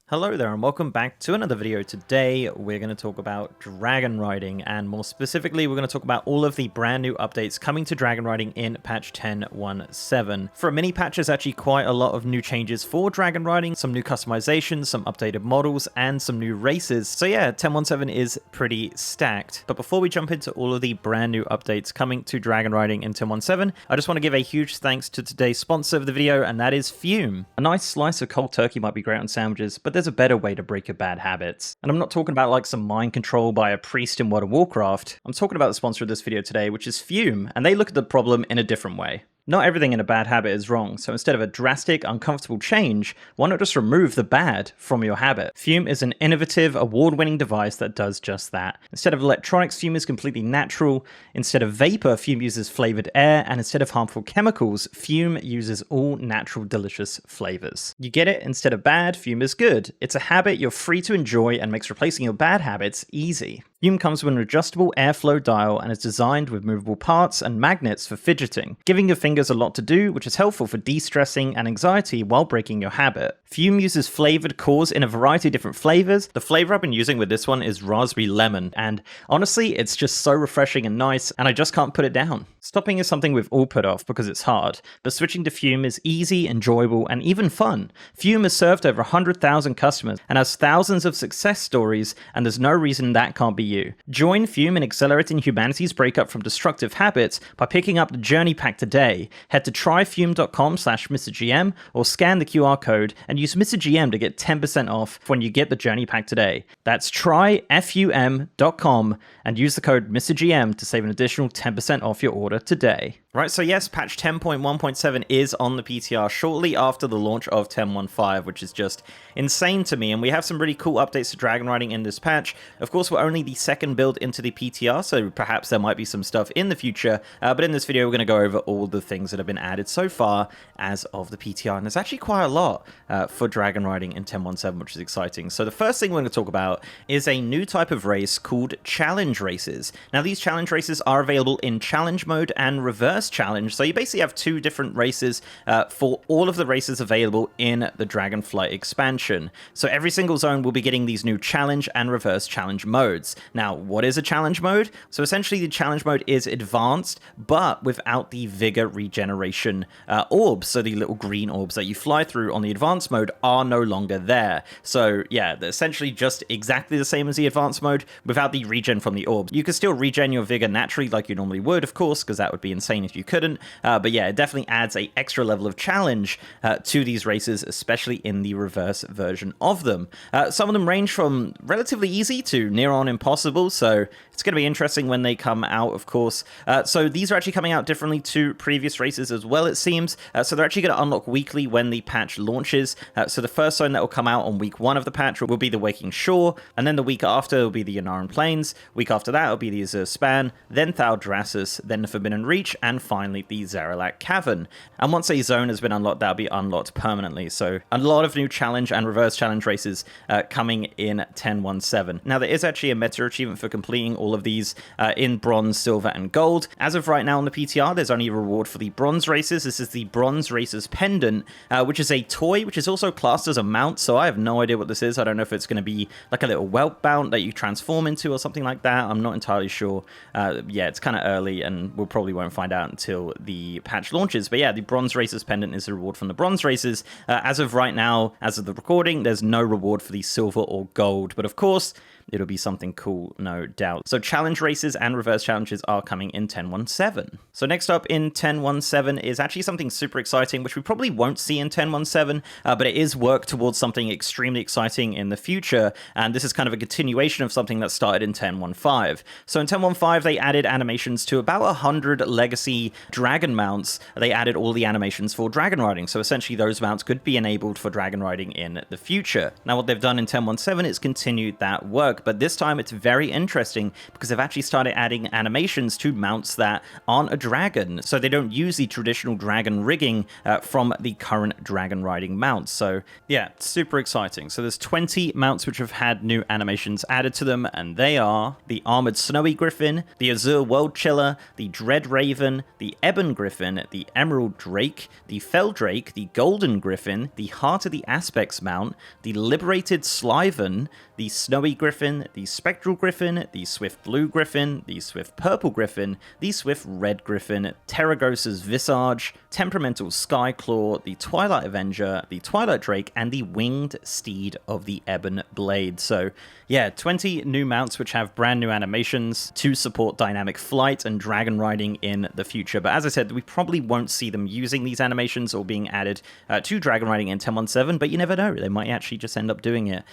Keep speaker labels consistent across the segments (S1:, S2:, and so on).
S1: Hello there and welcome back to another video. Today we're going to talk about dragon riding, and more specifically we're going to talk about all of the brand new updates coming to dragon riding in patch 10.1.7. For a mini patch, there's actually quite a lot of new changes for dragon riding, some new customizations, some updated models, and some new races. So yeah, 10.1.7 is pretty stacked. But before we jump into all of the brand new updates coming to dragon riding in 10.1.7, I just want to give a huge thanks to today's sponsor of the video, and that is Fume. A nice slice of cold turkey might be great on sandwiches, but there's a better way to break your bad habits. And I'm not talking about like some mind control by a priest in World of Warcraft. I'm talking about the sponsor of this video today, which is Fume, and they look at the problem in a different way. Not everything in a bad habit is wrong, so instead of a drastic, uncomfortable change, why not just remove the bad from your habit? Fume is an innovative, award-winning device that does just that. Instead of electronics, Fume is completely natural. Instead of vapor, Fume uses flavored air, and instead of harmful chemicals, Fume uses all natural, delicious flavors. You get it? Instead of bad, Fume is good. It's a habit you're free to enjoy and makes replacing your bad habits easy. Fume comes with an adjustable airflow dial and is designed with movable parts and magnets for fidgeting, giving your fingers a lot to do, which is helpful for de-stressing and anxiety while breaking your habit. Fume uses flavored cores in a variety of different flavors. The flavor I've been using with this one is raspberry lemon, and honestly, it's just so refreshing and nice, and I just can't put it down. Stopping is something we've all put off because it's hard, but switching to Fume is easy, enjoyable, and even fun. Fume has served over 100,000 customers and has thousands of success stories, and there's no reason that can't be you. Join Fume in accelerating humanity's breakup from destructive habits by picking up the Journey Pack today. Head to tryfume.com/MrGM or scan the QR code and use MrGM to get 10% off when you get the Journey Pack today. That's tryfum.com and use the code MrGM to save an additional 10% off your order today. Right, so yes, patch 10.1.7 is on the PTR shortly after the launch of 10.1.5, which is just insane to me, and we have some really cool updates to dragon riding in this patch. Of course, we're only the second build into the PTR, so perhaps there might be some stuff in the future, but in this video we're going to go over all the things that have been added so far as of the PTR, and there's actually quite a lot for dragon riding in 10.1.7, which is exciting. So the first thing we're going to talk about is a new type of race called challenge races. Now these challenge races are available in challenge mode and reverse challenge, so you basically have two different races for all of the races available in the Dragonflight expansion. So every single zone will be getting these new challenge and reverse challenge modes. Now, what is a challenge mode? So essentially the challenge mode is advanced, but without the vigor regeneration orbs. So the little green orbs that you fly through on the advanced mode are no longer there. So yeah, they're essentially just exactly the same as the advanced mode without the regen from the orbs. You can still regen your vigor naturally like you normally would, of course, because that would be insane if you couldn't, but yeah, it definitely adds a extra level of challenge to these races, especially in the reverse version of them. Some of them range from relatively easy to near on impossible, so it's going to be interesting when they come out, of course. So these are actually coming out differently to previous races as well, it seems. So they're actually going to unlock weekly when the patch launches. So the first zone that will come out on week 1 of the patch will be the Waking Shore, and then the week after will be the Yanaran Plains. Week after that will be the Azure Span, then Thaldraszus, then the Forbidden Reach, and finally the Zaralak Cavern. And once a zone has been unlocked, that'll be unlocked permanently. So a lot of new challenge and reverse challenge races coming in 10.1.7. Now there is actually a meta achievement for completing all of these in bronze, silver, and gold. As of right now on the PTR, there's only a reward for the bronze races. This is the Bronze Racers Pendant, which is a toy, which is also classed as a mount, so I have no idea what this is. I don't know if it's going to be like a little whelp mount that you transform into or something like that. I'm not entirely sure. Yeah, it's kind of early, and we'll probably won't find out until the patch launches. But yeah, the Bronze Racers Pendant is a reward from the bronze races. As of right now, as of the recording, there's no reward for the silver or gold, but of course it'll be something cool, no doubt. So challenge races and reverse challenges are coming in 10.1.7. So next up in 10.1.7 is actually something super exciting, which we probably won't see in 10.1.7, but it is work towards something extremely exciting in the future, and this is kind of a continuation of something that started in 10.1.5. So in 10.1.5, they added animations to about 100 legacy dragon mounts. They added all the animations for dragon riding, so essentially those mounts could be enabled for dragon riding in the future. Now what they've done in 10.1.7 is continued that work, but this time it's very interesting because they've actually started adding animations to mounts that aren't a dragon, so they don't use the traditional dragon rigging from the current dragon riding mounts. So yeah, super exciting. So there's 20 mounts which have had new animations added to them, and they are the Armored Snowy Griffin, the Azure World Chiller, the Dread Raven, the Ebon Griffin, the Emerald Drake, the Fell Drake, the Golden Griffin, the Heart of the Aspects mount, the Liberated Slyven, the Snowy Griffin, the Spectral Griffin, the Swift Blue Griffin, the Swift Purple Griffin, the Swift Red Griffin, Terragosa's Visage, Temperamental Skyclaw, the Twilight Avenger, the Twilight Drake, and the Winged Steed of the Ebon Blade. So yeah, 20 new mounts which have brand new animations to support dynamic flight and dragon riding in the future. But as I said, we probably won't see them using these animations or being added to dragon riding in 10.1.7, but you never know, they might actually just end up doing it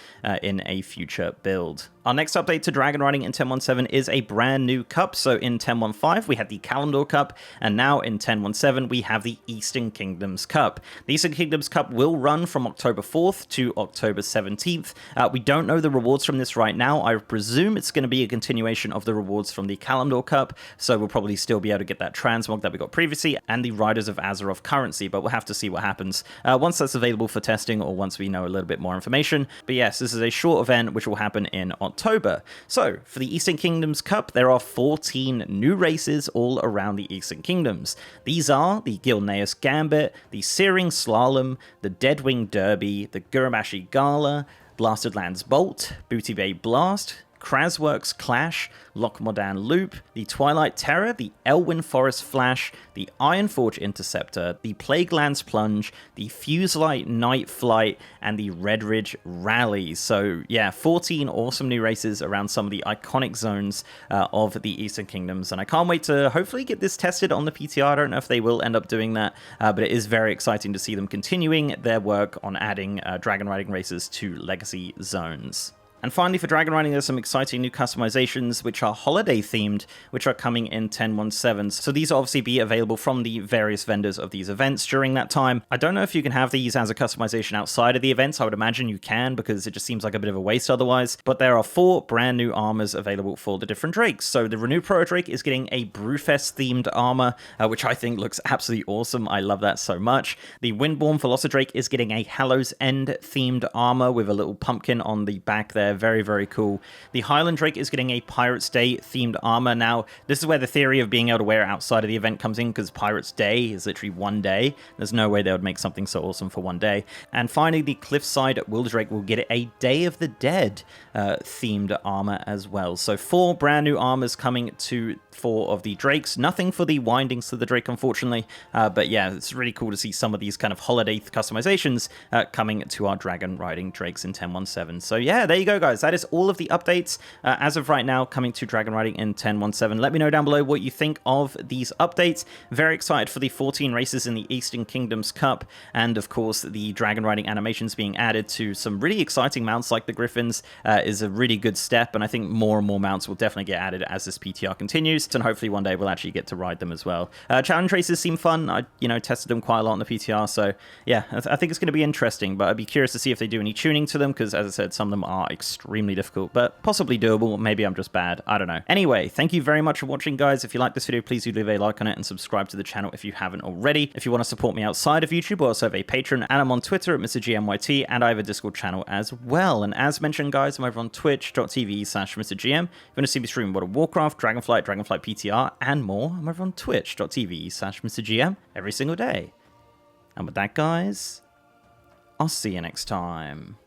S1: in a future build. Our next update to dragon riding in 10.1.7 is a brand new cup. So in 10.1.5 we had the Kalimdor Cup, and now in 10.1.7 we have the Eastern Kingdoms Cup. The Eastern Kingdoms Cup will run from October 4th to October 17th. We don't know the rewards from this right now. I presume it's going to be a continuation of the rewards from the Kalimdor Cup, so we'll probably still be able to get that transmog that we got previously and the Riders of Azeroth currency, but we'll have to see what happens once that's available for testing or once we know a little bit more information. But yes, this is a short event which will happen in October. So for the Eastern Kingdoms Cup, there are 14 new races all around the Eastern Kingdoms. These are the Gilneas Gambit, the Searing Slalom, the Deadwing Derby, the Guramashi Gala, Blasted Lands Bolt, Booty Bay Blast, Krasworks Clash, Lochmodan Loop, the Twilight Terror, the Elwyn Forest Flash, the Ironforge Interceptor, the Plaguelands Plunge, the Fuselight Night Flight, and the Redridge Rally. So yeah, 14 awesome new races around some of the iconic zones of the Eastern Kingdoms, and I can't wait to hopefully get this tested on the PTR. I don't know if they will end up doing that, but it is very exciting to see them continuing their work on adding dragon riding races to legacy zones. And finally, for dragon riding, there's some exciting new customizations which are holiday themed, which are coming in 10.1.7. So these will obviously be available from the various vendors of these events during that time. I don't know if you can have these as a customization outside of the events. I would imagine you can, because it just seems like a bit of a waste otherwise. But there are 4 brand new armors available for the different drakes. So the Renew Proto Drake is getting a Brewfest themed armor, which I think looks absolutely awesome. I love that so much. The Windborn Velocidrake is getting a Hallows End themed armor with a little pumpkin on the back there. Very, very cool. The Highland Drake is getting a Pirates Day themed armor. Now, this is where the theory of being able to wear it outside of the event comes in, because Pirates Day is literally one day. There's no way they would make something so awesome for one day. And finally, the Cliffside Wildrake will get a Day of the Dead themed armor as well. So 4 brand new armors coming to 4 of the Drakes. Nothing for the Windings to the Drake, unfortunately. But yeah, it's really cool to see some of these kind of holiday customizations coming to our dragon riding Drakes in 10.1.7. So yeah, there you go, guys. That is all of the updates as of right now coming to dragon riding in 10.1.7. Let me know down below what you think of these updates. Very excited for the 14 races in the Eastern Kingdoms Cup, and of course the dragon riding animations being added to some really exciting mounts like the Griffins is a really good step, and I think more and more mounts will definitely get added as this PTR continues, and hopefully one day we'll actually get to ride them as well. Challenge races seem fun. I tested them quite a lot in the PTR, so yeah, I think it's going to be interesting, but I'd be curious to see if they do any tuning to them, because as I said, some of them are extremely difficult, but possibly doable. Maybe I'm just bad. I don't know. Anyway, thank you very much for watching, guys. If you like this video, please do leave a like on it and subscribe to the channel if you haven't already. If you want to support me outside of YouTube, I also have a Patreon, and I'm on Twitter at MrGMYT, and I have a Discord channel as well. And as mentioned, guys, I'm over on twitch.tv/MrGM. If you want to see me stream World of Warcraft, Dragonflight, Dragonflight PTR, and more, I'm over on twitch.tv/MrGM every single day. And with that, guys, I'll see you next time.